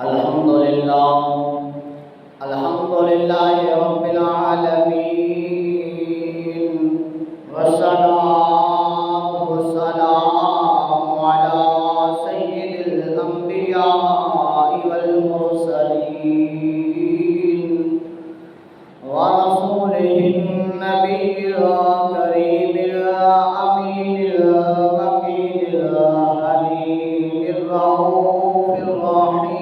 الحمد لله الحمد لله رب العالمين والصلاة والسلام على سيد الأنبياء والمرسلين ورسوله النبي الكريم الأمين المكين الحليم الرؤوف الرحيم.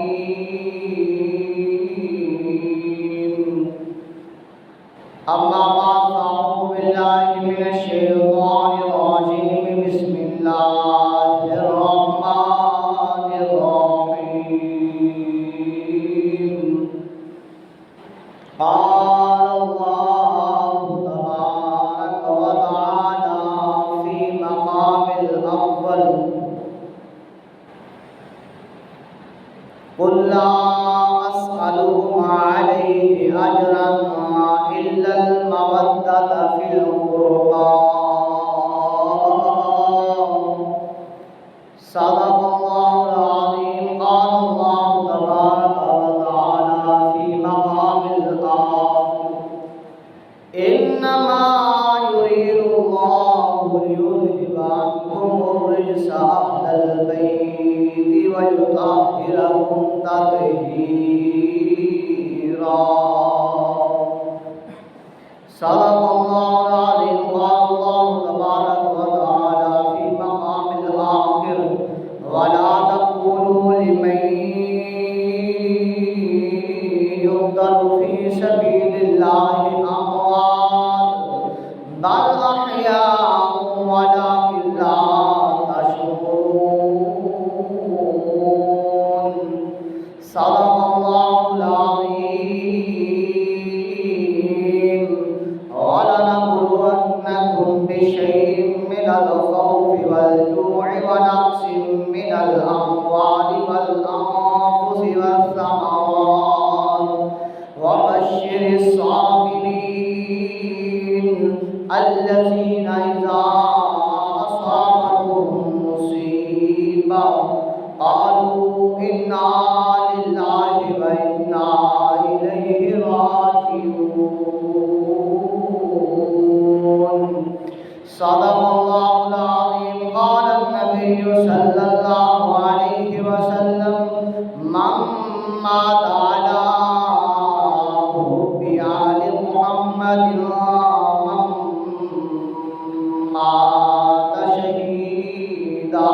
أما بعد فأعوذ بالله من الشيطان الرجيم. بسم الله الرحمن الرحيم. قال الله تبارك وتعالى في مقام الأول: قل لا أسألكم عليه أجرا إلا المودة في القربى. صدق الله العظيم. قال الله تبارك وتعالى في مقام الآخر: إنما يريد الله ليذهب عنكم الرجس أهل البيت ويطهركم تطهيرا. صدق الله العظيم. قال الله تبارك وتعالى في مقام الآخر: ولا تقولوا لمن يقتل في سبيل الله أموات بل أحياء ولكن لا تشعرون. صدق الله العظيم. ولنبلونكم بشيء من الخوف والجوع ونقص من الأموال والأنفس والثمرات وبشر الصابرين الذين إذا أصابتهم مصيبة قالوا إنا لله وإنا إليه راجعون. صدق الله العظيم. قال النبي صلى الله عليه وسلم: من مات على حب آل محمد من مات شهيدا.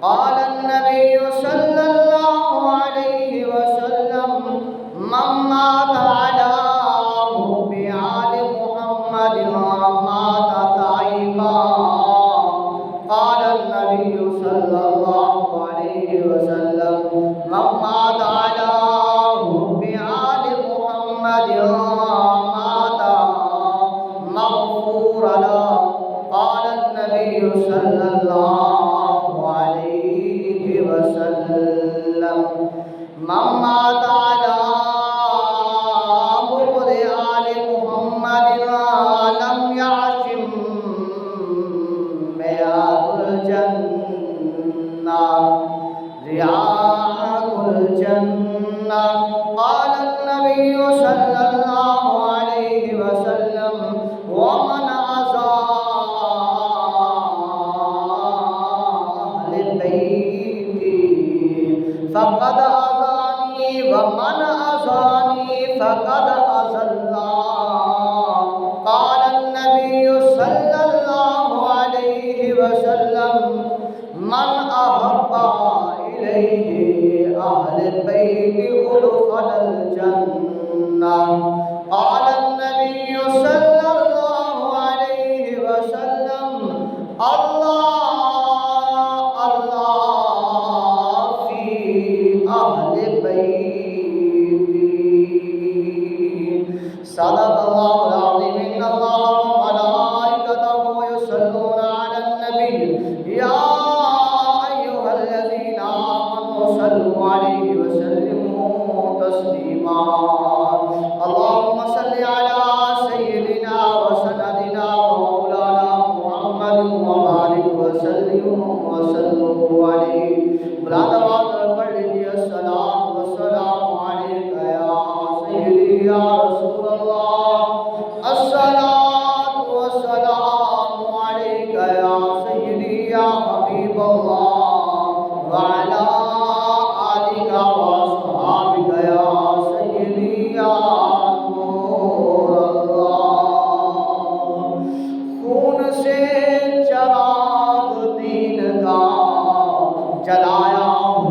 قال النبي صلى الله عليه وسلم: من مات على حب آل محمد مات تائبا. قال النبي صلى الله عليه وسلم: من مات على حب آل محمد مات مغفورا له. قال النبي صلى الله عليه وسلم: من مات على بغض آل محمد لم يعشم مياه الجنة رياح الجنة. قال النبي صلى الله عليه وسلم: ومن عصى أهل البيت فقد عصاني ومن عصاني فقد عصى الله. قال النبي صلى الله عليه وسلم: من أحب إليه أهل البيت أدخل الجنة. قال النبي صلى الله عليه وسلم: الله الله في أهل بيتي. صدق الله العظيم. إن الله وملائكته يصلون على النبي يا أيها الذين آمنوا صلوا عليه وسلموا تسليما. اللهم صل على سيدنا وسندنا ومولانا محمد وبارك وسلم عليه.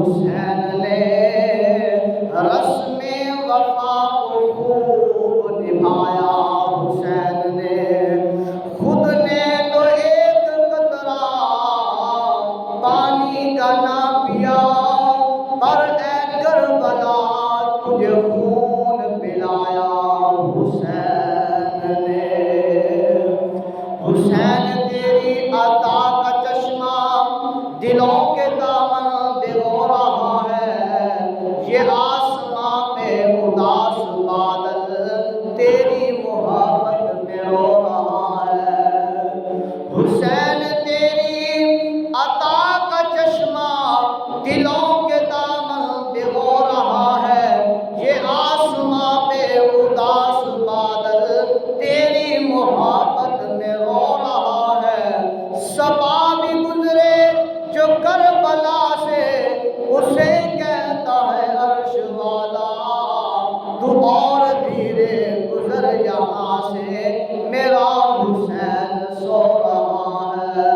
حسین نے رسم وفا کو خوب نبھایا، حسین نے خود نے تو ایک قطرہ پانی کا نہ پیا، پر اے کربلا تجھے خون پلایا حسین نے۔ حسین تیری عطا کا چشمہ دلوں کے دامن بھگو رہا ہے، یہ آسماں پہ اداس بادل تیری محبت میں رو رہا ہے۔ حسین تیری عطا کا چشمہ دلوں کے دامن بھگو رہا ہے، یہ آسماں پہ اداس بادل تیری محبت میں رو رہا ہے۔ صبا بھی گزرے جو کربلا سے، اسے کہتا ہے عرش والا تو اور دھیرے گزر یہاں سے، میرا حسین سو رہا ہے۔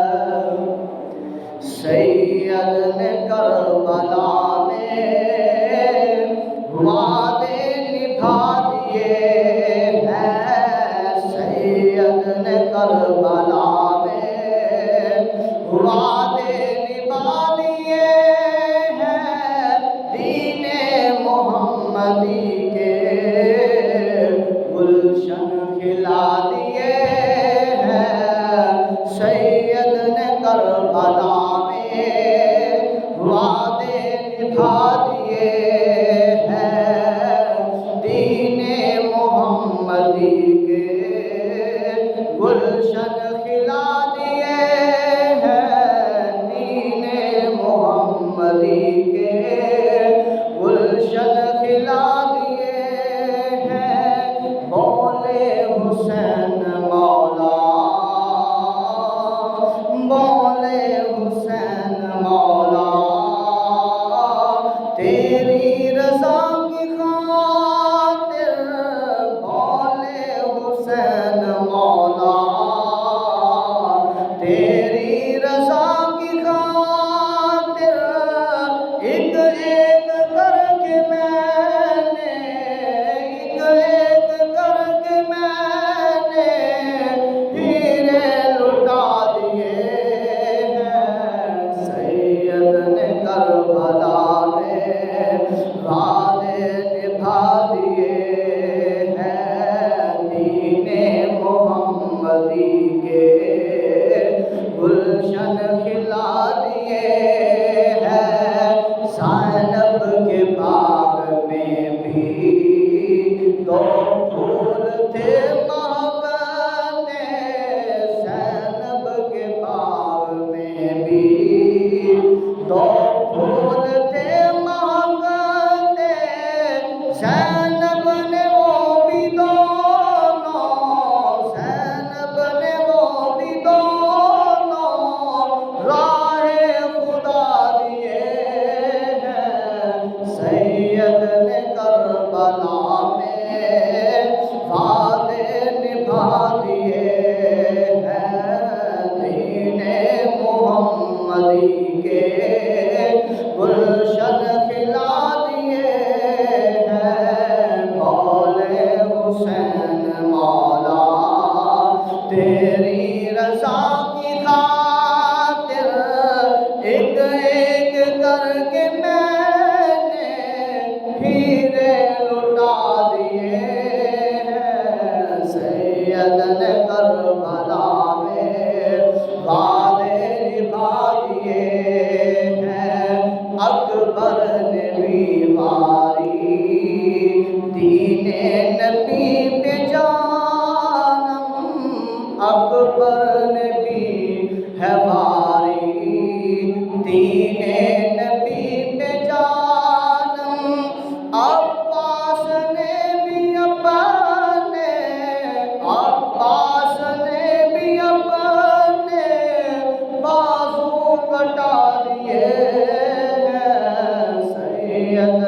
سید نے کربلا میں وعدے نبھا دیے ہیں، سید نے کربلا میں وعدے نبھا دیے ہیں، دین محمدی کے گلشن کھلا دیے ہیں، سید نے کربلا میں وعدے نبھا دیے ہیں، دین محمدی کے گلشن کھلا دیے ہیں، دین محمدی کے گلشن کھلا دیے ہیں۔ بولے حسین مولا، بولے حسین مولا، تیری رضا کی خاطر، بولے حسین مولا، تیری رضا کی خاطر، ایک ایک کر کے میں نے، ایک ایک کر کے میں نے ہیرے لٹا دیے ہیں، سید نے کربلا میں وعدے نبھا دیے ہیں، دین محمدی کے گلشن کھلا دیے ہیں۔ زینب کے باغ میں بھی دو پھول تھے مہکتے، زینب کے باغ میں بھی دو پھول تھے مہکتے، زینب نے وہ بھی دونوں، زینب نے وہ بھی دونوں راہ خدا دیے ہیں، سید نے کربلا میں وعدے نبھا دیے ہیں، دین محمدی کے گلشن کھلا دیے ہیں۔ بولے حسین مولا، تیری رضا کی خاطر، ایک ایک کر کے میں نے ہیرے لٹا دیے ہیں، سید نے کربلا میں وعدے نبھا دیے ہیں۔ اکبر نے بھی واری دین نبی پہ جانم، اکبر نے بھی ہے واری دین نبی پہ جانم، عباس نے بھی اپنے، عباس نے بھی اپنے بازو کٹا دیے ہیں، سید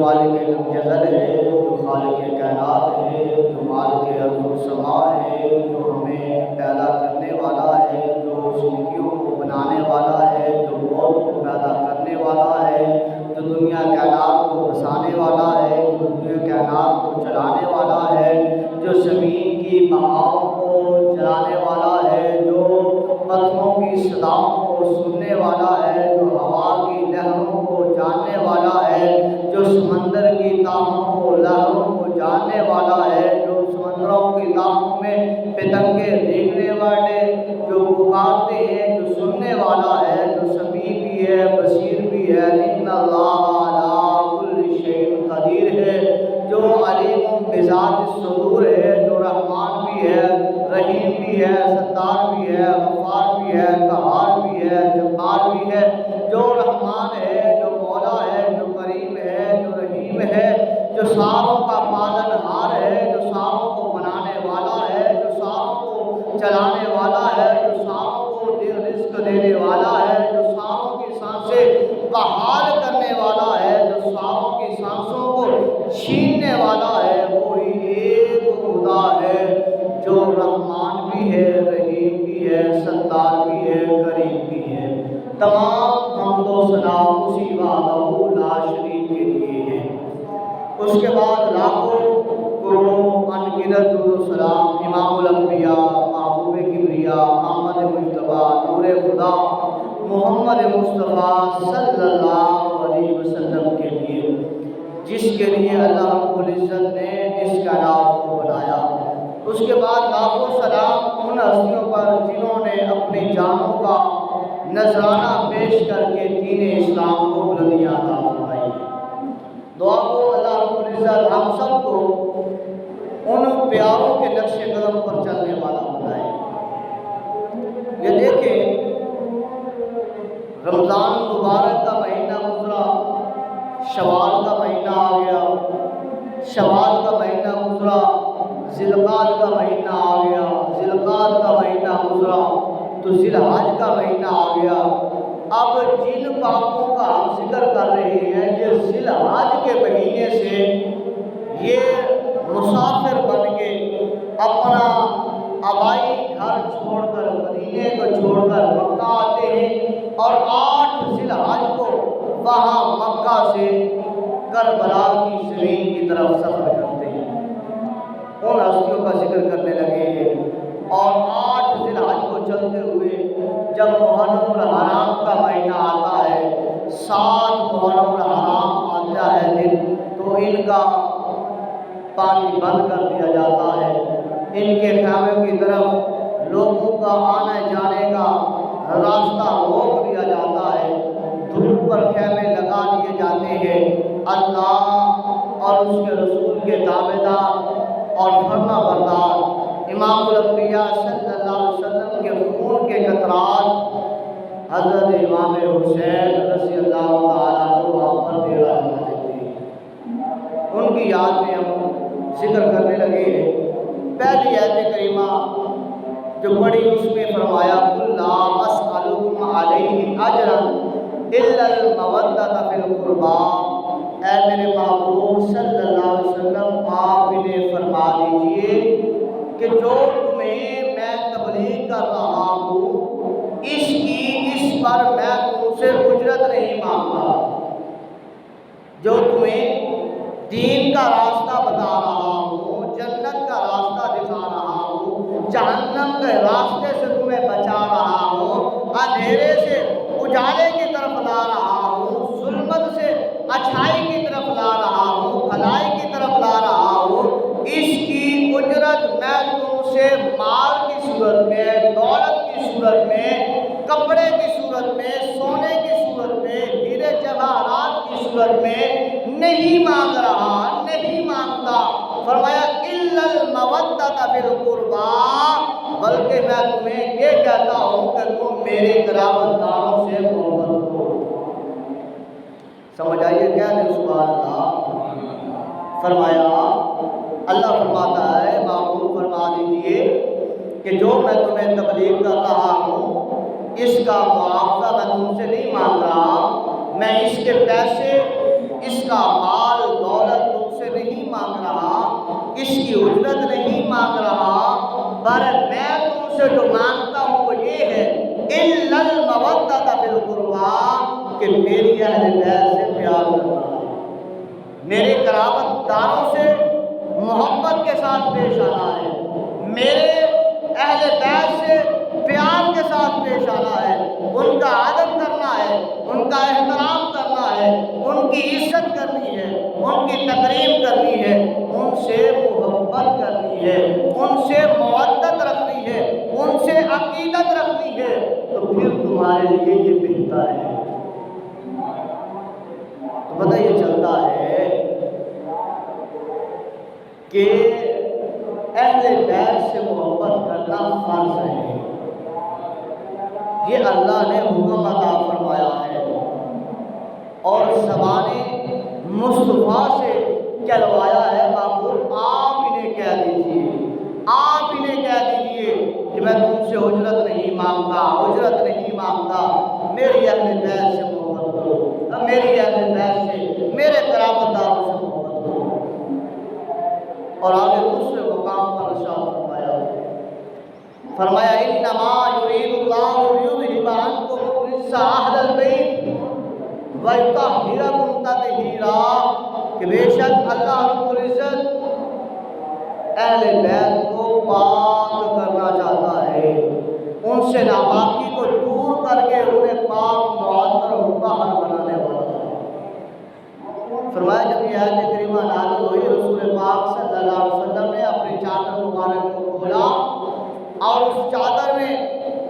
مالک جزل ہے، جو خالق کائنات ہے، جو مالک ارض و سما ہے، جو ہمیں پیدا کرنے والا ہے، جو زندگیوں کو بنانے والا ہے، جو موت کو پیدا کرنے والا ہے، جو دنیا کائنات کو بسانے والا ہے، جو دنیا کائنات کو چلانے والا ہے، جو زمین کی بہاؤں کو چلانے والا ہے، جو پتھروں کی صداؤں کو سننے والا ہے، جو ہوا کی لہروں کو جاننے والا ہے، جو سمندر کی تاہوں کو لہروں کو جاننے والا ہے، جو سمندروں کی تاہوں میں پتنگے دیکھنے والے جو پکارتے ہیں، جو سننے والا ہے، جو سمیع بھی ہے، بصیر بھی ہے، ان اللہ علی کل شیء قدیر ہے، جو علیم بذات الصدور ہے، جو رحمان بھی ہے، رحیم بھی ہے، ستار بھی ہے، غفار بھی ہے، قہار بھی ہے، جبار بھی ہے، جو رحمان ہے، جو مولا ہے، جو کریم ہے، جو رحیم ہے، جو ساروں کا پالنہار ہے، جو ساروں کو بنانے والا ہے، جو ساروں کو چلانے والا ہے، جو ساروں کو رزق دینے والا ہے، جو ساروں کی سانسیں بحال کرنے والا ہے، جو ساروں کی سانسوں کو چھیننے والا ہے، وہی ایک خدا ہے جو رحمان بھی ہے، رحیم بھی ہے، ستار بھی ہے، کریم بھی ہے۔ تمام حمد و ثنا اسی وحدہ لا شریک کے لیے ہے۔ اس کے بعد لاکھوں کروڑوں انگنت درود و سلام امام الانبیاء، محبوب کبریا، محمد مجتبیٰ، نور خدا محمد مصطفیٰ صلی اللہ علیہ وسلم کے لیے، جس کے لیے اللہ رب العزت نے اس کائنات کو بنایا۔ اس کے بعد لاکھوں سلام ان ہستیوں پر جنہوں نے اپنی جانوں کا نذرانہ پیش کر کے دین اسلام کو بلندیاں عطا فرمائی۔ دعا کو اللہ رب العزت ہم سب کو ان پیاروں کے نقش قدم پر چلنے والا بنائے۔ یہ دیکھیں، رمضان مبارک کا مہینہ گزرا، شوال کا مہینہ آ گیا، شوال کا مہینہ گزرا، ذی القعدہ کا مہینہ آ گیا، ذی القعدہ کا مہینہ گزرا تو ذی الحج کا مہینہ آ گیا۔ اب جن پاکوں کا ہم ذکر کر رہے ہیں، یہ ذی الحج کے مہینے سے یہ مسافر بن کے اپنا آبائی گھر چھوڑ کر، مدینے کو چھوڑ کر مکہ آتے ہیں، اور 8 ذی الحج کو وہاں مکہ سے کربلا کی زمین کی طرف سفر کرتے ہیں۔ ان ہستیوں کا ذکر کرنے لگے ہیں، اور 8 ذی الحج کو چلتے ہوئے جب محرم الحرام کا مہینہ آتا ہے، 7 محرم الحرام آتا ہے دن، تو ان کا پانی بند کر دیا جاتا ہے، ان کے خیموں کی طرف لوگوں کا آنے جانے کا راستہ روک دیا جاتا ہے، دھوپ پر خیمے لگا دیے جاتے ہیں۔ اللہ اور اس کے رسول کے تابعدار اور فرما بردار امام الانبیاء صلی اللہ علیہ وسلم کے خون کے قطرات حضرت امام حسین رضی اللہ تعالیٰ عنہ وہاں پر دے رہے تھے، ان کی یاد میں ہم ذکر کرنے لگے ہیں۔ پہلی آیت کریمہ جو پڑھی اس میں فرمایا قُل لَا أَسْأَلُكُمْ عَلَيْهِ أَجْرًا إِلَّا الْمَوَدَّةَ فِي الْقُرْبَىٰ۔ اے میرے محبوب صلی اللہ علیہ وسلم، آپ انہیں فرما دیجئے کہ جو تمہیں میں تبلیغ کر رہا ہوں، اس پر میں تم سے اجرت نہیں مانگتا۔ جو تمہیں دین کا راستہ بتا رہا ہوں، جنت کا راستہ دکھا رہا ہوں، جہنم کے راستے سے تمہیں بچا رہا ہوں، اندھیرے سے اجالے کی طرف لا رہا ہوں، ظلمت سے اچھائی کی طرف لا رہا ہوں، بھلائی کی طرف لا رہا ہوں، اس کی اجرت میں تم سے مال کی صورت میں، دولت کی صورت میں، کپڑے کی صورت میں، سونے کی صورت میں، ہیرے جواہرات کی صورت میں نہیں مانگ رہا، نہیں مانگتا۔ فرمایا اِلَّا الْمَوَدَّةَ فِي الْقُرْبَىٰ، بلکہ میں تمہیں یہ کہتا ہوں کہ تم میرے قرابت داروں سے محبت کرو۔ سمجھ آئیے کیا ہے سبحان اللہ۔ فرمایا اللہ فرماتا ہے محبوب فرما دیجئے کہ جو میں تمہیں تبلیغ کر رہا ہوں، اس کا معاوضہ میں تم سے نہیں مانگ رہا، میں اس کے پیسے، اس کا مال دولت تم سے نہیں مانگ رہا، اس کی اجرت نہیں مانگ رہا، پر میں تم سے جو مانگتا ہوں وہ یہ ہے اِلَّا الْمَوَدَّةَ فِي الْقُرْبَىٰ، کہ میری اہل بیت سے پیار کرنا ہے، میرے قرابت داروں سے محبت کے ساتھ پیش آنا ہے، میرے اہل بیت سے پیار کے ساتھ پیش آنا ہے، ان کا ادب کرنا ہے، ان کا احترام کرنا ہے، ان کی عزت کرنی ہے، ان کی تکریم کرنی ہے، ان سے محبت کرنی ہے، ان سے مودت رکھنی ہے، ان سے عقیدت رکھنی ہے، تو پھر تمہارے لیے یہ بہتر ہے۔ تو پتہ یہ چلتا ہے کہ اہل بیت سے محبت کرنا فرض ہے، یہ اللہ نے حکم عطا فرمایا ہے، اور زبان مصطفیٰ سے چلوایا ہے، معقول آپ انہیں کہہ دیجئے، آپ انہیں کہہ دیجئے کہ میں تم سے اجرت نہیں مانگتا، اجرت نہیں مانگتا، میری اہل بیت سے محبت کرو، میری اہل بیت سے، میرے قرابت داروں سے محبت کرو۔ اور آگے دوسرے مقام پر ارشاد فرمایا انما یرید اللہ لیذھب عنکم الرجس اہل البیت ویطہرکم تطہیرا، کہ بے شک اللہ رب العزت اہل بیت کو پاک کرنا چاہتا ہے، ان سے ناپاکی کو دور کر کے انہیں پاک معطر و مطہر بنانے والا ہے۔ فرمایا جب یہ آیت کریمہ نازل ہوئی، رسول پاک صلی اللہ علیہ وسلم نے اپنی چادر مبارک کو کھولا اور اس چادر میں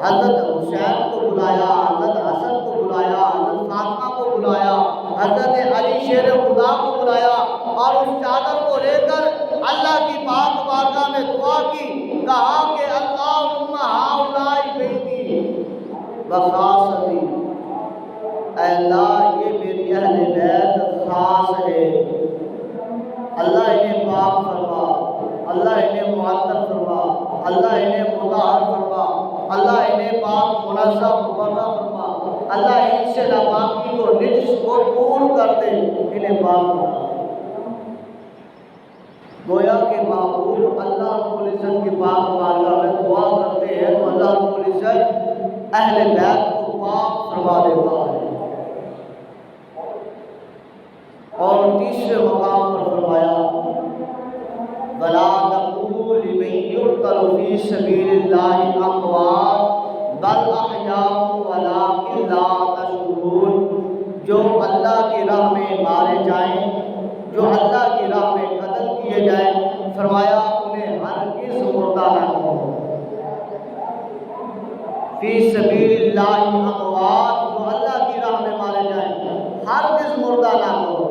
حضرت حسین کو بلایا، حضرت حسن کو بلایا، حضرت فاطمہ کو بلایا، حضرت علی شیر خدا کو بلایا، اور اس چادر کو لے کر اللہ کی پاک بارگاہ میں دعا کی، کہا کہ اللہم ہؤلاء بیتی وخاصتی، اے اللہ یہ میری اہل بیت خاص ہے، اللہ انہیں پاک فرما، اللہ انہیں معطر فرما، اللہ انہیں مطہر فرما، اللہ انہیں پاک منزہ مبرہ فرما، اللہ ان سے ناپاکی کو نجس کو دور کر دے، انہیں پاک فرما۔ گویا کہ محبوب اللہ رب العزت کی پاک بارگاہ میں دعا کرتے ہیں تو اللہ رب العزت اہل بیت کو پاک فرما دیتا ہے۔ اور تیسرے مقام پر فرمایا وَلَا تَقُولُوا لِمَن يُقْتَلُ فِي سَبِيلِ اللَّهِ أَمْوَاتٌ بَلْ أَحْيَاءٌ وَلَٰكِن لَّا تَشْعُرُونَ، جو اللہ کی راہ میں مارے جائیں، جو اللہ کی راہ میں قتل کیے جائیں، فرمایا انہیں ہرگز مردہ نہ کہو۔ فی سبیل اللہ اموات، جو اللہ کی راہ میں مارے جائیں، ہرگز مردہ نہ کہو،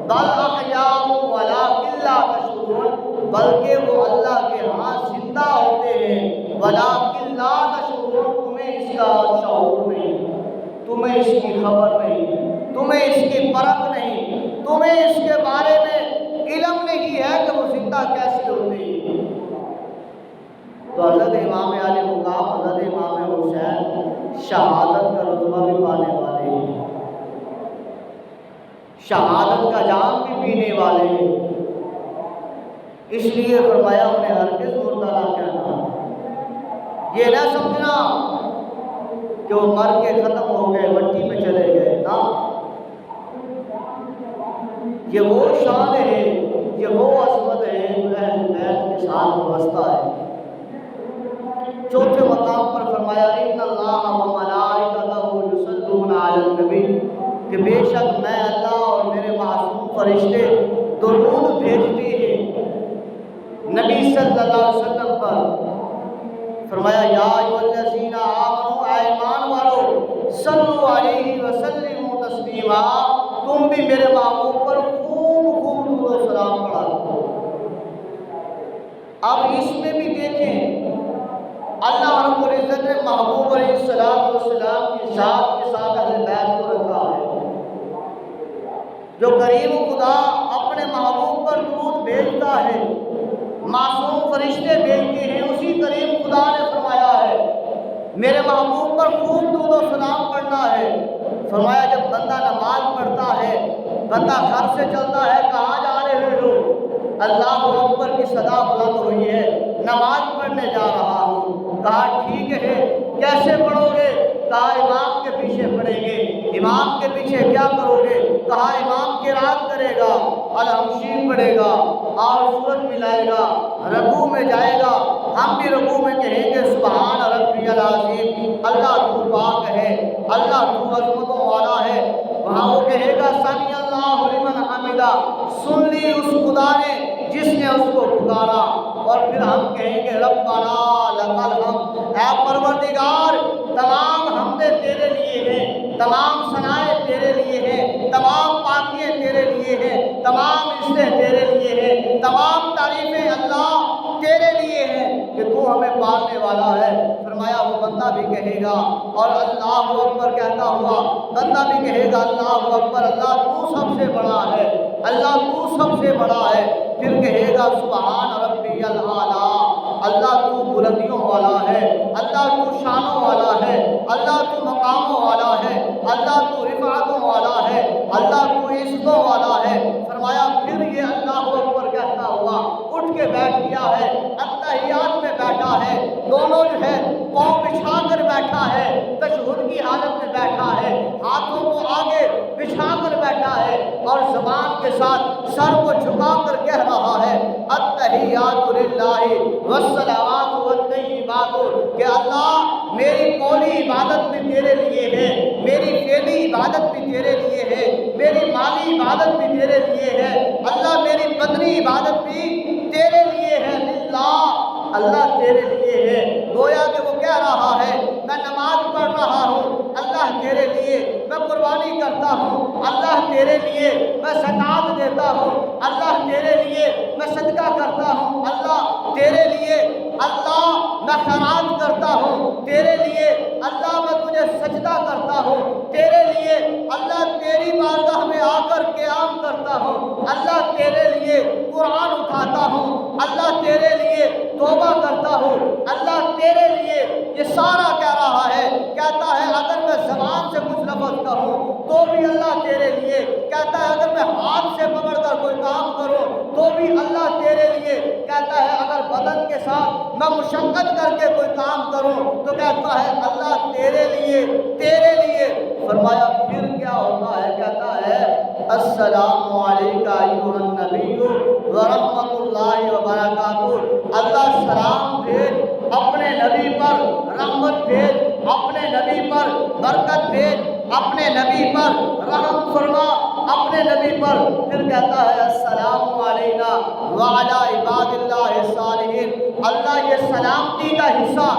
بل احیاء ولکن لا تشعرون، بلکہ وہ اللہ کے ہاں زندہ ہوتے ہیں، ولکن لا تشعرون، تمہیں اس کا شعور نہیں، تمہیں اس کی خبر نہیں، تمہیں اس کی پرکھ نہیں، تمہیں اس کے بارے میں علم نہیں ہے کہ وہ زندہ کیسے ہوتے ہیں۔ تو حضرت امام علی مقام حضرت امام حسین شہادت کا رتبہ بھی پانے والے ہیں، شہادت کا جام بھی پینے والے ہیں، اس لیے فرمایا انہیں ہرگز مردہ نہ کہنا، یہ نہ سمجھنا کہ وہ مر کے ختم ہو گئے، مٹی میں چلے گئے، نہ، یہ وہ شان ہے، یہ وہ عظمت ہے جو اہل بیت کے ساتھ وابستہ ہے۔ چوتھے مقام پر فرمایا ان اللہ وملائکتہ یصلون علی النبی، کہ بے شک میں اللہ اور میرے معصوم فرشتے درود بھیجتے ہیں نبی صلی اللہ علیہ وسلم پر۔ فرمایا یا ایھا الذین آمنوا، اے ایمان والو، صلو علیہ وسلموا تسلیما، تم بھی میرے محبوب پر خوب درود و سلام پڑھا کرو۔ اب اس میں بھی دیکھیں اللہ رب العزت نے محبوب علیہ السلام کی ذات کے ساتھ اہل بیت کو رکھا ہے۔ جو کریم خدا اپنے محبوب پر درود بھیجتا ہے، معصوم فرشتے بھیجتے ہیں، اسی کریم خدا نے فرمایا ہے میرے محبوب پر خوب درود و سلام پڑھنا ہے۔ فرمایا جب بندہ نماز پڑھتا ہے بندہ گھر سے چلتا ہے، کہاں جا رہے ہو؟ اللہ اکبر کی صدا بلند ہوئی ہے، نماز پڑھنے جا رہا ہوں۔ کہا ٹھیک ہے، کیسے پڑھو گے؟ کہا امام کے پیچھے پڑھیں گے۔ امام کے پیچھے کیا کرو گے؟ کہا امام قرات کرے گا، الحمشی پڑھے گا اور سورت ملائے گا، رکوع میں جائے گا، ہم بھی رکوع میں کہیں گے سبحان ربی العظیم، اللہ تو پاک ہے، اللہ تو عظمتوں والا ہے۔ وہاں وہ کہے گا سمی اللہ لمن حمدہ، سن لی اس خدا نے جس نے اس کو پکارا۔ اور پھر ہم کہیں گے ربنا لک الحمد، اے پروردگار تمام حمدیں تیرے لیے ہیں، تمام ثنائیں تیرے لیے ہیں، تمام پاکیاں تیرے لیے ہیں، تمام عزتیں تیرے لیے ہیں، تمام تعریفیں اللہ تیرے لیے ہیں کہ تو ہمیں پالنے والا ہے۔ فرمایا وہ بندہ بھی کہے گا، اور اللہ اکبر کہتا ہوا بندہ بھی کہے گا اللہ اکبر، اللہ تو سب سے بڑا ہے، اللہ تو سب سے بڑا ہے۔ پھر کہے گا سبحان ربی الاعلیٰ، اللہ تو بلندیوں والا ہے، اللہ تو شانوں والا ہے، اللہ تو مقاموں والا ہے، اللہ تو رفعتوں والا ہے، اللہ تو عزتوں والا ہے۔ فرمایا پھر یہ اللہ اکبر کہتا ہوا اٹھ کے بیٹھ گیا ہے، اتحیات میں بیٹھا ہے، دونوں جو ہے پاؤں بچھا کر بیٹھا ہے، تشہد کی حالت میں بیٹھا ہے، ہاتھوں کو آگے بچھا کر بیٹھا ہے، اور زبان کے ساتھ سر کو جھکا کر کہہ رہا ہے التحیات للہ والصلوات والطیبات، کہ اللہ میری قولی عبادت بھی تیرے لیے ہے، میری فعلی عبادت بھی تیرے لیے ہے، میری مالی عبادت بھی تیرے لیے ہے، اللہ میری بدنی عبادت بھی تیرے لیے ہے، للہ اللہ تیرے لیے ہے۔ گویا کہ وہ کہہ رہا ہے میں نماز پڑھ رہا ہوں اللہ تیرے لیے، میں قربانی کرتا ہوں اللہ تیرے لیے، میں زکوٰۃ دیتا ہوں اللہ تیرے لیے، میں صدقہ کرتا ہوں اللہ تیرے لیے، اللہ میں خیرات کرتا ہوں تیرے لیے، اللہ میں تجھے سجدہ کرتا ہوں تیرے لیے، اللہ تیری بارگاہ میں آ کر قیام کرتا ہوں اللہ تیرے لیے، قرآن اٹھاتا ہوں اللہ تیرے لیے، توبہ کرتا ہوں اللہ تیرے لیے۔ یہ سارا کہہ رہا ہے، کہتا ہے اگر میں زبان سے کچھ لفظ کہوں تو بھی اللہ تیرے لیے، کہتا ہے اگر میں ہاتھ سے پکڑ کر کوئی کام کروں تو بھی اللہ تیرے لیے، کہتا ہے اگر بدن کے ساتھ میں مشقت کر کے کوئی کام کروں تو کہتا ہے اللہ تیرے لیے تیرے لیے۔ فرمایا پھر کیا ہوتا ہے؟ کہتا ہے السلام علیکہ ایھا النبی ورحمۃ اللہ وبرکاتہ، اللہ سلام بھیج اپنے نبی پر، رحمت بھیج اپنے نبی پر، برکت بھیج اپنے نبی پر، رحم فرما اپنے نبی پر۔ پھر کہتا ہے السلام علینا وعلی عباد اللہ الصالحین، اللہ یہ سلامتی کا حصہ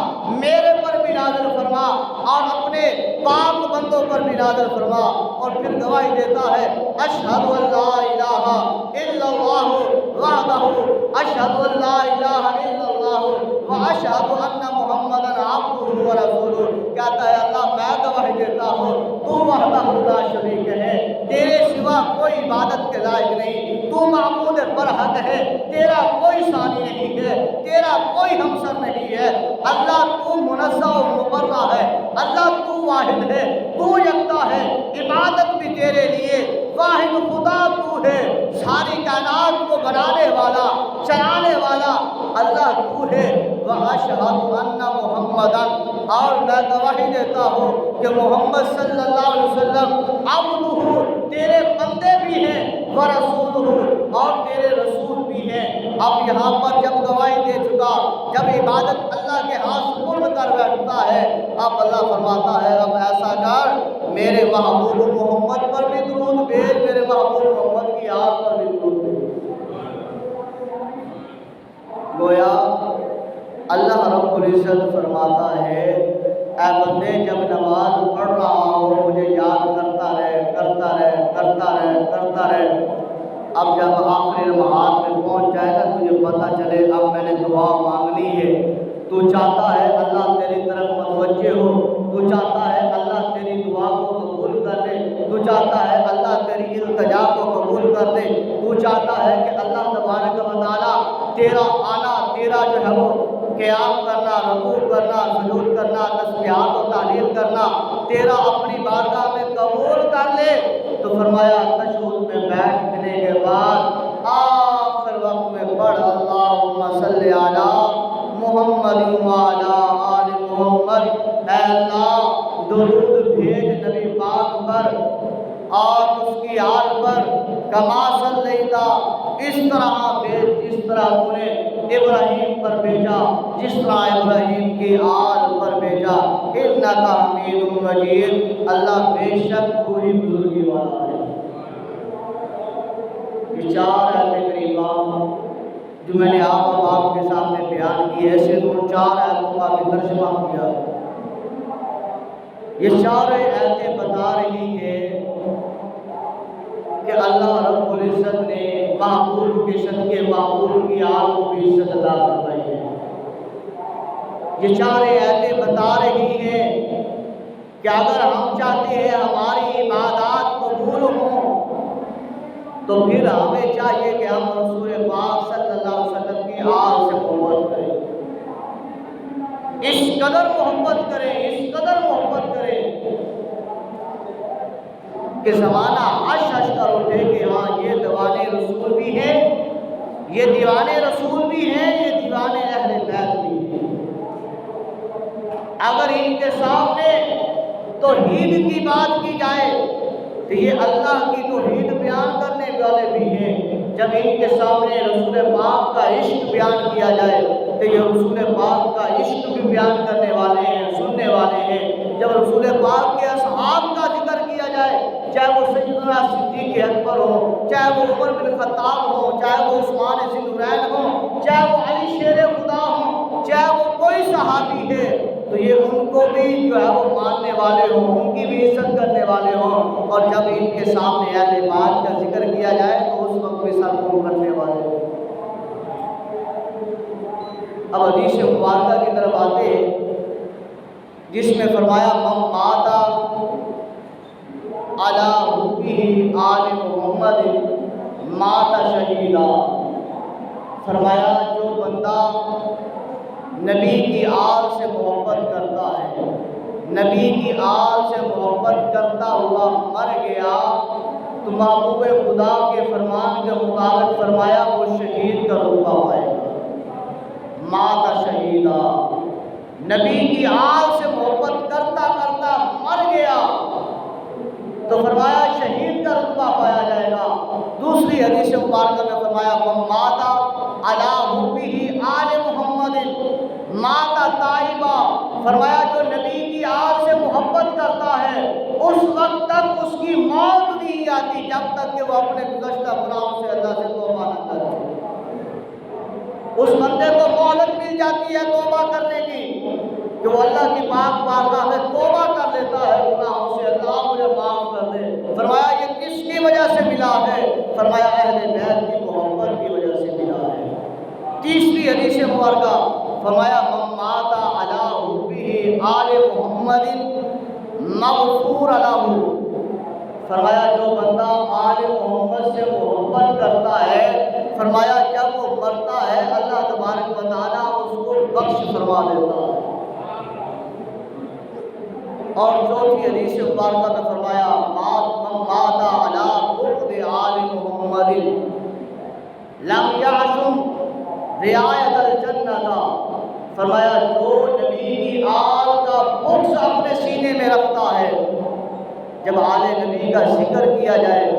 میرے پر بھی نازل فرما اور اپنے پاک بندوں پر بھی نازل فرما۔ اور پھر گواہی دیتا ہے اشہد ان لا الہ الا اللہ وحدہ، اشہد ان لا الہ الا اللہ واشہد ان محمدا عبدہ ورسولہ، کہتا ہے اللہ میں گواہی دیتا ہوں تو وحدہ لا شریک ہے، تیرے سوا کوئی عبادت کے لائق نہیں، تو معبود برحق ہے، تیرا کوئی ثانی نہیں ہے، تیرا کوئی ہمسر نہیں ہے، اللہ تو منزہ و مبرہ ہے، اللہ تو واحد ہے، تو یکتا ہے، عبادت بھی تیرے لیے، واحد خدا تو ہے، ساری کائنات کو بنانے والا چلانے والا اللہ تو ہے۔ وَأَشْهَدُ أَنَّ مُحَمَّدًا، اور میں گواہی دیتا ہوں کہ محمد صلی اللہ علیہ وسلم عبدہ، تیرے بندے بھی ہیں، ورسولہ، اور تیرے رسول بھی ہیں۔ اب یہاں پر جب گواہی دے چکا، جب عبادت اللہ کے ہاتھ سپرد کر بیٹھتا ہے، اب اللہ فرماتا ہے اب ایسا کر میرے محبوب محمد پر بھی درود بھیج، میرے محبوب محمد کی آل پر بھی درود بھیج۔ گویا اللہ رب العزت فرماتا ہے اے بندے جب نماز پڑھ رہا ہو مجھے یاد کرتا رہے کرتا رہے کرتا رہے کرتا رہے، اب جب آخری لمحات میں پہنچ جائے گا تجھے پتہ چلے اب میں نے دعا مانگنی ہے، تو چاہتا ہے اللہ تیری طرف متوجہ ہو، تو چاہتا ہے اللہ تیری دعا کو قبول کر لے، تو چاہتا ہے اللہ تیری التجا کو قبول کر لے، تو چاہتا ہے کہ اللہ تبارک و تعالیٰ تیرا آنا، تیرا جو ہے وہ قیام کرنا، رکوع کرنا، سجود کرنا، تسبیحات و تحلیل کرنا تیرا اپنی بارگاہ میں قبول کر لے، تو فرمایا تشہد میں بیٹھنے کے بعد آخر وقت میں پڑھ اللہم صلی علی محمد وعلی آل محمد۔ اے اللہ درود بھیج نبی پاک پر اور اس کی آل پر، کما صلیتا اس طرح بھیج جس طرح تو نے ابراہیم پر بھیجا، جس طرح ابراہیم کی آل پر بھیجا، انک حمید مجید، اللہ بے شک پوری بزرگی والا ہے۔ یہ 4 آیتیں کریمہ جو میں نے آپ اور آپ کے سامنے بیان کی، ایسے تو 4 آیتوں کا بھی ترجمہ کیا ہے۔ یہ 4 آیتیں بتا رہی ہیں کہ اللہ رب العزت نے محبوب کے صدقے محبوب کی آل کو بھی عزت عطا فرمائی ہے۔ یہ 4 آیتیں بتا رہی ہیں کہ اگر ہم چاہتے ہیں ہماری عبادات قبول ہوں تو پھر ہمیں چاہیے کہ ہم رسول پاک صلی اللہ علیہ وسلم کی آل سے محبت کریں، اس قدر محبت کریں، اس قدر محبت کریں کہ زمانہ حش کر اٹھے کہ ہاں یہ دیوانے رسول بھی ہیں، یہ دیوانے رسول بھی ہیں، یہ دیوانے اہل بیت بھی ہیں۔ اگر ان کے سامنے توحید کی بات کی جائے تو یہ اللہ کی توحید بیان کرنے والے بھی ہیں، جب ان کے سامنے رسول پاک کا عشق بیان کیا جائے تو یہ رسول پاک کا عشق بھی بیان کرنے والے ہیں، سننے والے ہیں، جب رسول پاک کے اصحاب کا ذکر کیا جائے، چاہے وہ سیدنا صدیق اکبر ہو، چاہے وہ عمر بن خطاب ہو، چاہے وہ عثمان ذی النورین ہو، چاہے وہ علی شیر خدا ہو، چاہے وہ کوئی صحابی ہے، تو یہ ان کو بھی جو ہے وہ ماننے والے ہوں، ان کی بھی عزت کرنے والے ہوں، اور جب ان کے سامنے اہل بیت کا ذکر کیا جائے تو اس وقت بھی سر کو کرنے والے ہوں۔ اب حدیث مبارکہ کی طرف آتے ہیں جس میں فرمایا من مات علی حبہ آل محمد مات شہیدا، فرمایا جو بندہ نبی کی آل سے محبت کرتا ہے، نبی کی آل سے محبت کرتا ہوا مر گیا تو محبوب خدا کے فرمان کے مطابق فرمایا وہ شہید کا رتبہ پائے گا، مات شہیدہ۔ نبی کی آل سے محبت کرتا کرتا مر گیا تو فرمایا شہید کا رتبہ پایا جائے گا۔ دوسری حدیث مبارکہ میں فرمایا من مات علی حبہ آل محمد مات تائبا، فرمایا جو نبی کی آل سے محبت کرتا ہے اس وقت تک اس کی موت نہیں آتی جب تک کہ وہ اپنے گزشتہ گناہوں سے اللہ سے توبہ نہ کرے۔ اس بندے کو مہلت مل جاتی ہے توبہ کرنے کی کہ وہ اللہ کی پاک بارگاہ میں توبہ کر لیتا ہے گناہوں سے، اللہ مجھے معاف کر دے۔ فرمایا یہ کس کی وجہ سے ملا ہے؟ فرمایا اہل بیت کی محبت کی وجہ سے ملا ہے۔ تیسری حدیث مبارکہ فرمایا من مات علی حبہ آل محمد مغفور لہ، فرمایا جو بندہ آل محمد سے محبت کرتا ہے، فرمایا جب وہ مرتا ہے اللہ تبارک و تعالیٰ اس کو بخش فرما دیتا ہے۔ اور چوتھی حدیث مبارکہ میں فرمایا من مات علی بغض آل محمد لم یعصم رعایت الجنہ، فرمایا جو نبی کی آل کا بغض اپنے سینے میں رکھتا ہے، جب آل نبی کا ذکر کیا جائے،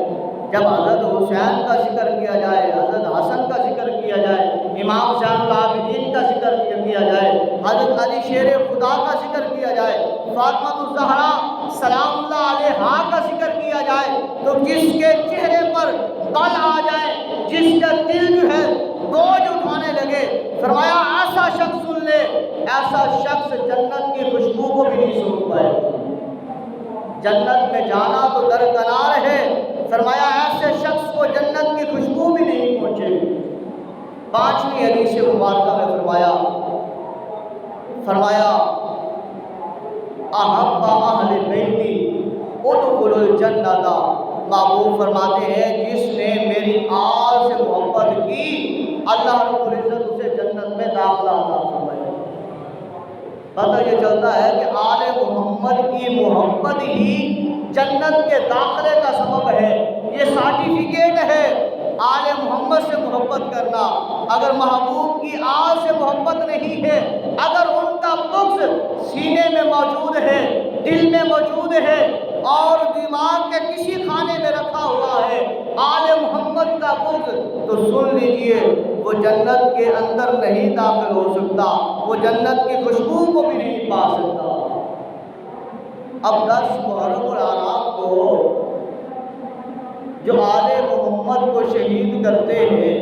جب حضرت حسین کا ذکر کیا جائے، حضرت حسن کا ذکر کیا جائے، امام زین العابدین کا ذکر کیا جائے، حضرت علی شیر خدا کا ذکر کیا جائے، فاطمہ الزہرا سلام اللہ علیہا کا ذکر کیا جائے، تو جس کے چہرے پر بل آ جائے، جس کا دل جو ہے بوجھ اٹھانے لگے، فرمایا ایسا شخص سن لے، ایسا شخص جنت کی خوشبو کو بھی نہیں سن پائے گا، جنت میں جانا تو درکنار ہے، فرمایا ایسے شخص کو جنت کی خوشبو بھی نہیں پہنچے گی۔ پانچویں حدیث مبارکہ میں فرمایا احب اہل بیتی ادخلوا الجنۃ، محبوب فرماتے ہیں جس نے میری آل سے محبت کی اللہ رب العزت اسے جنت میں داخلہ عطا فرمائے۔ پتہ یہ چلتا ہے کہ آل محمد کی محبت ہی جنت کے داخلے کا سبب ہے، یہ سرٹیفکیٹ کرنا۔ اگر محبوب کی آل سے محبت نہیں ہے، اگر ان کا بغض سینے میں موجود ہے، دل میں موجود ہے اور دماغ کے کسی خانے میں رکھا ہوا ہے آل محمد کا بغض، تو سن لیجئے وہ جنت کے اندر نہیں داخل ہو سکتا، وہ جنت کی خوشبو کو بھی نہیں پا سکتا۔ اب 10 محرم الحرام کو جو آل محمد کو شہید کرتے ہیں،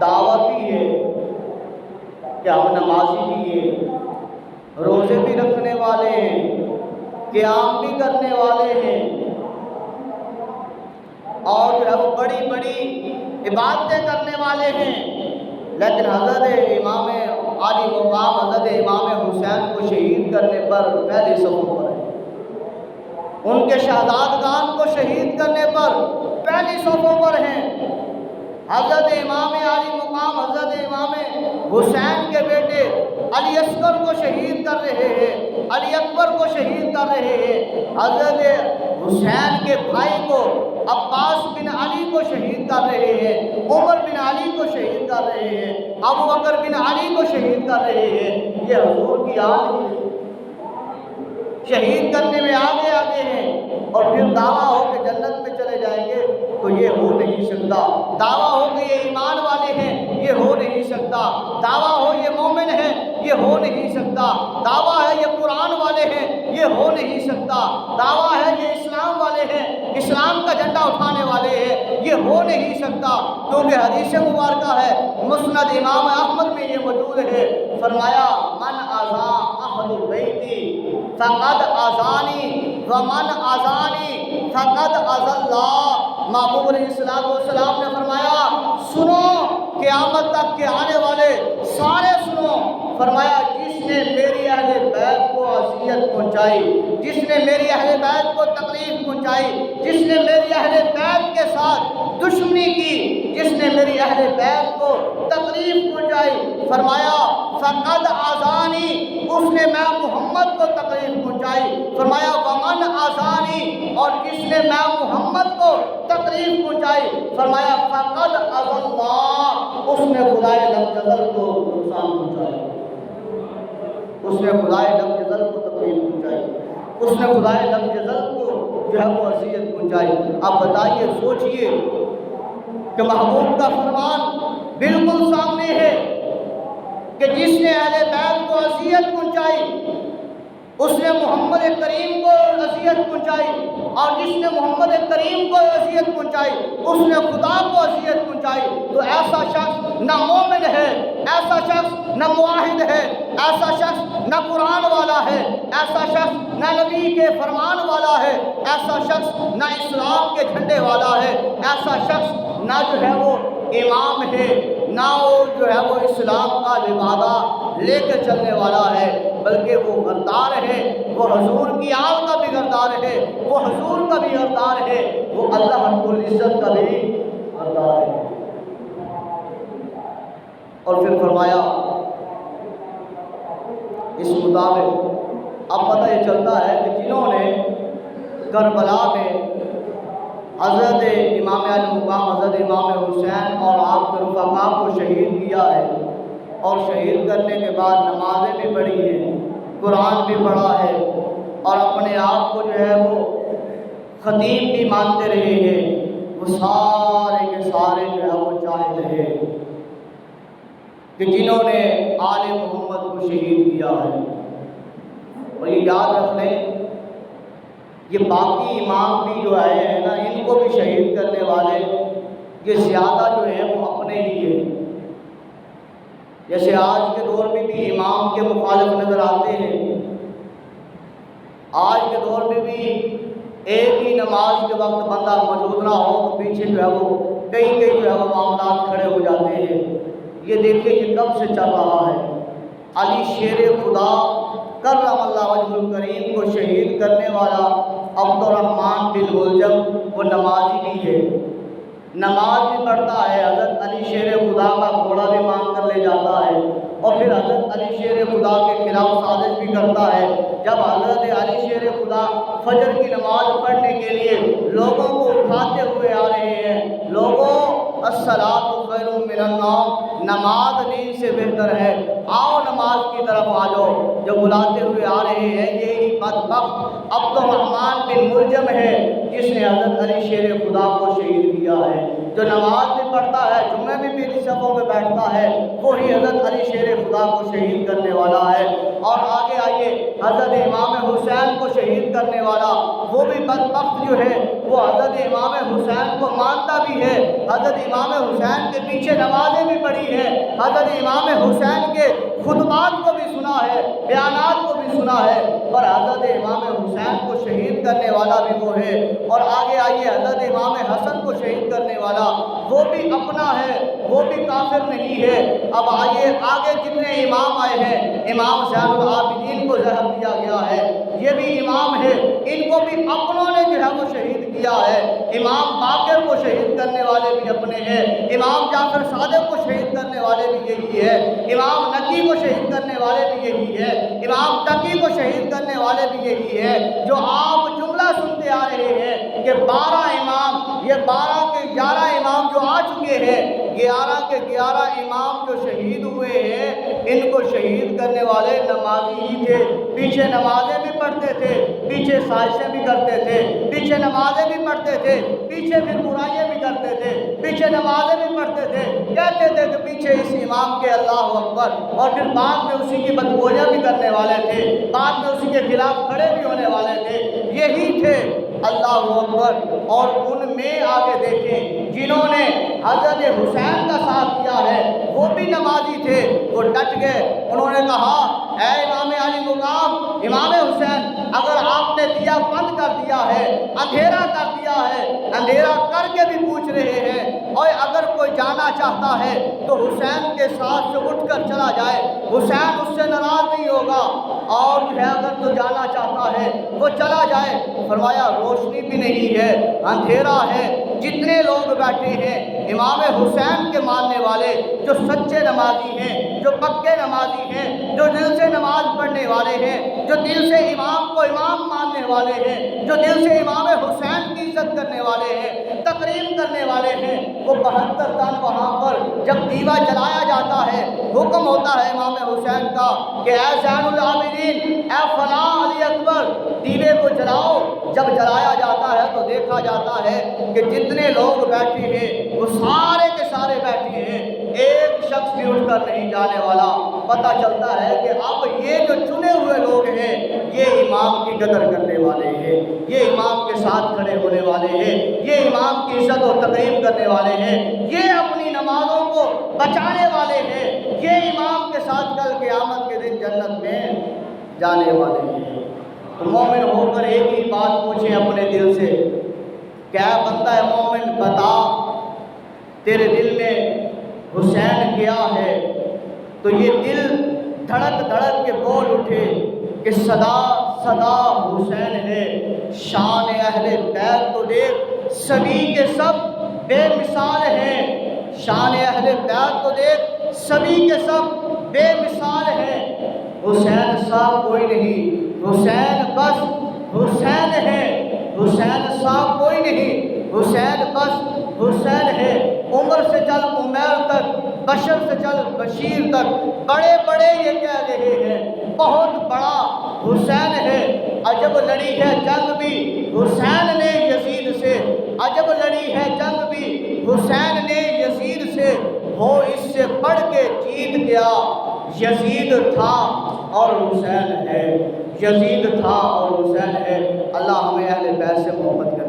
دعویٰ بھی ہے کہ ہم نمازی بھی ہیں، روزے بھی رکھنے والے ہیں، قیام بھی کرنے والے ہیں، اور جو ہے وہ بڑی بڑی عبادتیں کرنے والے ہیں، لیکن حضرت امام عالی مقام حضرت امام حسین کو شہید کرنے پر پہلی صفوں پر ہے، ان کے شہزادگان کو شہید کرنے پر پہلی صفوں پر ہیں۔ حضرت امام عالی مقام حضرت امام حسین کے بیٹے علی اصغر کو شہید کر رہے ہیں، علی اکبر کو شہید کر رہے ہیں، حضرت حسین کے بھائی کو عباس بن علی کو شہید کر رہے ہیں، عمر بن علی کو شہید کر رہے ہیں، ابو بکر بن علی کو شہید کر رہے ہیں۔ یہ حضور کی آل ہے، شہید کرنے میں آگے آگے ہیں، اور پھر دعویٰ ہو کہ جنت میں چلے جائیں گے تو یہ ہو نہیں سکتا۔ دعویٰ ہو کہ یہ ایمان والے ہیں، یہ ہو نہیں سکتا۔ دعویٰ ہو یہ مومن ہیں، یہ ہو نہیں سکتا۔ دعویٰ ہے یہ قرآن والے ہیں، یہ ہو نہیں سکتا۔ دعویٰ ہے یہ اسلام والے ہیں، اسلام کا جھنڈا اٹھانے والے ہیں، یہ ہو نہیں سکتا، کیونکہ حدیث مبارکہ ہے، مسند امام احمد میں یہ موجود ہے، فرمایا من آذا اہل بیتی فقد آذانی ومن آذانی فقد آذى اللہ۔ محبوب علیہ السلام نے فرمایا سنو، قیامت تک کے آنے والے سارے سنو، فرمایا جس نے میری اہل بیت کو اذیت پہنچائی، جس نے میری اہل بیت کو تکلیف پہنچائی، جس نے میری اہل بیت کے ساتھ دشمنی کی، جس نے میری اہل بیت کو تکلیف پہنچائی، فرمایا فقد آذانی، اس نے میں محمد کو تکلیف پہنچائی، فرمایا ومن آذانی، اور جس نے میں محمد کو تکلیف پہنچائی، فرمایا فقد آذى اللہ، اس نے خدائے لم جلال کو نقصان پہنچایا، اس نے خدائے لم جلال کو تکلیف پہنچائی، اس نے خدائے لم جلال کو جو ہے وہ اذیت پہنچائی۔ اب بتائیے، سوچئے کہ محبوب کا فرمان بالکل سامنے ہے کہ جس نے اہل بیت کو اذیت پہنچائی، اس نے محمد کریم کو اذیت پہنچائی، اور جس نے محمد کریم کو اذیت پہنچائی اس نے خدا کو اذیت پہنچائی، تو ایسا شخص نہ مومن ہے، ایسا شخص نہ موحد ہے، ایسا شخص نہ قرآن والا ہے، ایسا شخص نہ نبی کے فرمان والا ہے، ایسا شخص نہ اسلام کے جھنڈے والا ہے، ایسا شخص نہ جو ہے وہ امام ہے، نہ وہ جو ہے وہ اسلام کا لبادہ لے کے چلنے والا ہے، بلکہ وہ غدار ہے، وہ حضور کی آل کا بھی غدار ہے، وہ حضور کا بھی غدار ہے، وہ اللہ رب العزت کا بھی غدار ہے۔ اور پھر فرمایا اس مطابق اب پتہ یہ چلتا ہے کہ جنہوں نے کربلا میں حضرت امام علی مقام حضرت امام حسین اور آپ کے رفقاء کو شہید کیا ہے، اور شہید کرنے کے بعد نمازیں بھی پڑھی ہیں، قرآن بھی پڑھا ہے، اور اپنے آپ کو جو ہے وہ خطیب بھی مانتے رہے ہیں، وہ سارے کے سارے جو ہے وہ جاہل ہیں کہ جنہوں نے آل محمد کو شہید کیا ہے۔ اور یہ یاد رکھ لیں، یہ باقی امام بھی جو آئے ہیں نا، ان کو بھی شہید کرنے والے یہ زیادہ جو ہیں وہ اپنے ہی ہیں۔ جیسے آج کے دور میں بھی امام کے مخالف نظر آتے ہیں، آج کے دور میں بھی ایک ہی نماز کے وقت بندہ موجود نہ ہو تو پیچھے جو ہے وہ کئی جو ہے وہ معاملات کھڑے ہو جاتے ہیں۔ یہ دیکھیں یہ کب سے چل رہا ہے۔ علی شیر خدا کرم اللہ وجہ الکریم کو شہید کرنے والا عبد الرحمن بن ملجم وہ نمازی بھی ہے، نماز بھی پڑھتا ہے، حضرت علی شیر خدا کا گھوڑا بھی مانگ کر لے جاتا ہے، اور پھر حضرت علی شیر خدا کے خلاف سازش بھی کرتا ہے۔ جب حضرت علی شیر خدا فجر کی نماز پڑھنے کے لیے لوگوں کو اٹھاتے ہوئے آ رہے ہیں، لوگوں الصلاۃ من النوم، نماز نیند سے بہتر ہے، آؤ نماز کی طرف آ جاؤ۔ جو بلاتے ہوئے آ رہے ہیں یہی بدبخت عبد الرحمن بن ملجم ہے جس نے حضرت علی شیر خدا کو شہید کیا ہے۔ جو نماز بھی پڑھتا ہے، جمعے بھی میری صفوں میں بیٹھتا ہے، وہی حضرت علی شیر خدا کو شہید کرنے والا ہے۔ اور آگے آئیے، حضرت امام حسین کو شہید کرنے والا وہ بھی بدبخت جو ہے وہ حضرت امام حسین کو مانتا بھی ہے، حضرت امام حسین کے پیچھے نمازیں بھی پڑھی ہے، حضرت امام حسین کے خطبات کو بھی سنا ہے، بیانات کو بھی سنا ہے، پر حضرت امام حسین کو شہید کرنے والا بھی وہ ہے۔ اور آگے آئیے، حضرت امام حسن کو شہید کرنے والا وہ بھی اپنا ہے، وہ بھی کافر نہیں ہے۔ اب آئیے آگے جتنے امام آئے ہیں، امام زین العابدین کو زہر دیا گیا ہے، یہ بھی امام ہے، ان کو بھی اپنوں نے جو ہے وہ شہید کیا ہے۔ امام باقر کو شہید کرنے والے بھی اپنے ہیں، امام جعفر صادق کو شہید کرنے والے بھی یہی ہے، امام نقی کو شہید کرنے والے بھی یہی ہے، امام تقی کو شہید کرنے والے بھی یہی ہے۔ جو آپ جملہ سنتے آ رہے ہیں کہ 12 امام، یہ 12 کے 11 امام جو آ چکے ہیں، 11 کے 11 امام جو شہید ہوئے ہیں، ان کو شہید کرنے والے نمازی ہی تھے۔ پیچھے نمازیں بھی پڑھتے تھے، پیچھے سازشیں بھی کرتے تھے، پیچھے نمازیں بھی پڑھتے تھے، پیچھے پھر برائیاں بھی کرتے تھے، پیچھے نمازیں بھی پڑھتے تھے، کہتے تھے کہ پیچھے اس امام کے اللہ اکبر، اور پھر بعد میں اسی کی بدگوئیاں بھی کرنے والے تھے، بعد میں اسی کے خلاف کھڑے بھی ہونے والے تھے، یہی تھے اللہ اکبر۔ اور ان میں آگے دیکھیں جنہوں نے حضرت حسین کا ساتھ کیا ہے وہ بھی نمازی تھے، وہ ڈٹ گئے، انہوں نے کہا اے امام علی مقام، امام حسین، اگر آپ نے دیا بند کر دیا ہے، اندھیرا کر دیا ہے، اندھیرا کر کے بھی پوچھ رہے ہیں، اور اگر کوئی جانا چاہتا ہے تو حسین کے ساتھ سے اٹھ کر چلا جائے، حسین اس سے ناراض نہیں ہوگا، اور جو ہے اگر تو جانا چاہتا ہے وہ چلا جائے۔ فرمایا روشنی بھی نہیں ہے، اندھیرا ہے، جتنے لوگ بیٹھے ہیں امام حسین کے ماننے والے، جو سچے نمازی ہیں، جو پکے نمازی ہیں، جو دل سے نماز پڑھنے والے ہیں، جو دل سے امام کو امام ماننے والے ہیں، جو دل سے امام حسین کی عزت کرنے والے ہیں، تقریم کرنے والے ہیں، وہ 72 دن وہاں پر جب دیوا جلایا جاتا ہے، حکم ہوتا ہے امام حسین کا کہ اے زین العابدین، اے فلاں علی اکبر، دیوے کو جلاؤ۔ جب جلایا جاتا ہے تو دیکھا جاتا ہے کہ جتنے لوگ بیٹھے ہیں وہ سارے کے سارے بیٹھے ہیں، ایک شخص بھی اٹھ کر نہیں جانے والا۔ پتہ چلتا ہے کہ اب یہ جو چنے ہوئے لوگ ہیں یہ امام کی قدر کرنے والے ہیں، یہ امام کے ساتھ کھڑے ہونے والے ہیں، یہ امام کی عزت و تقریم کرنے والے ہیں، یہ اپنی نمازوں کو بچانے والے ہیں، یہ امام کے ساتھ کل قیامت کے دن جنت میں جانے والے ہیں۔ تو مومن ہو کر ایک ہی بات پوچھیں اپنے دل سے کہ اے بندہ مومن، بتا تیرے دل میں حسین کیا ہے؟ تو یہ دل دھڑک دھڑک کے بول اٹھے کہ صدا صدا حسین ہے۔ شان اہل بیت تو دیکھ سبھی کے سب بے مثال ہیں، شان اہل بیت تو دیکھ سبھی کے سب بے مثال ہیں۔ حسین صاحب کوئی نہیں، حسین بس حسین ہے، حسین صاحب کوئی نہیں، حسین بس حسین ہے۔ عمر سے چل عمیر تک، بشر سے چل بشیر تک، بڑے بڑے یہ کہہ رہے ہیں بہت بڑا حسین ہے۔ عجب لڑی ہے جنگ بھی حسین نے یزید سے، عجب لڑی ہے جنگ بھی حسین نے یزید سے، ہو اس سے بڑھ کے جیت گیا، یزید تھا اور حسین ہے، یزید تھا اور حسین ہے۔ اللہ ہمیں اہل بیت سے محبت کرے۔